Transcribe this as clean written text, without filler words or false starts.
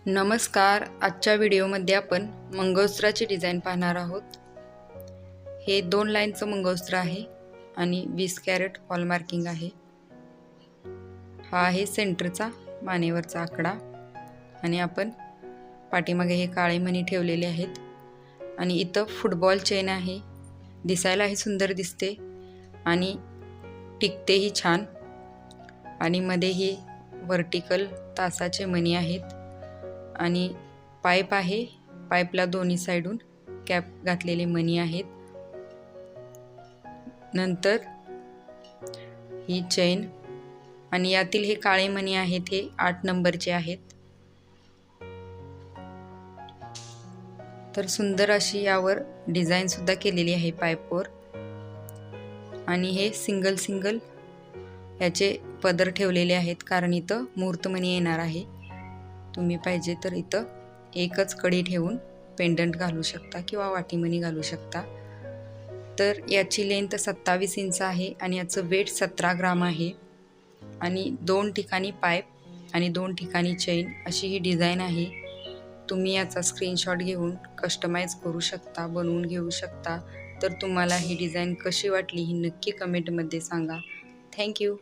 नमस्कार. आजच्या व्हिडिओमध्ये आपण मंगळसूत्राची डिझाईन पाहणार आहोत. हे 2 लाईनचं मंगळसूत्र आहे आणि 20 कॅरेट हॉलमार्किंग आहे. हा आहे सेंटरचा मानेवरचा आकडा आणि आपण पाठीमागे हे काळे मणी ठेवलेले आहेत आणि इथं फुटबॉल चेन आहे. दिसायलाही सुंदर दिसते आणि टिकतेही छान. आणि मध्ये ही व्हर्टिकल तासाचे मणी आहेत आणि पाईप आहे. पाईपला दोन्ही साइडून कॅप घातलेले मणी आहेत. नंतर ही चेन आणि यातील हे काळे मणी आहेत, हे 8 नंबरचे आहेत. तर सुंदर अशी यावर डिझाईन सुद्धा केलेली आहे पाईपवर. आणि हे सिंगल याचे पदर ठेवलेले आहेत, कारण इथं मुहूर्तमणी येणार आहे. तुम्ही पाहिजे तर इथं एकच कडी ठेवून पेंडंट घालू शकता किंवा वाटीमणी घालू शकता. तर याची लेंथ 27 इंच आहे आणि याचं वेट 17 ग्राम आहे. आणि 2 ठिकाणी पाईप आणि 2 ठिकाणी चेन अशी ही डिझाईन आहे. तुम्ही याचा स्क्रीनशॉट घेऊन कस्टमाइज करू शकता, बनवून घेऊ शकता. तर तुम्हाला ही डिझाईन कशी वाटली ही नक्की कमेंटमध्ये सांगा. थँक्यू.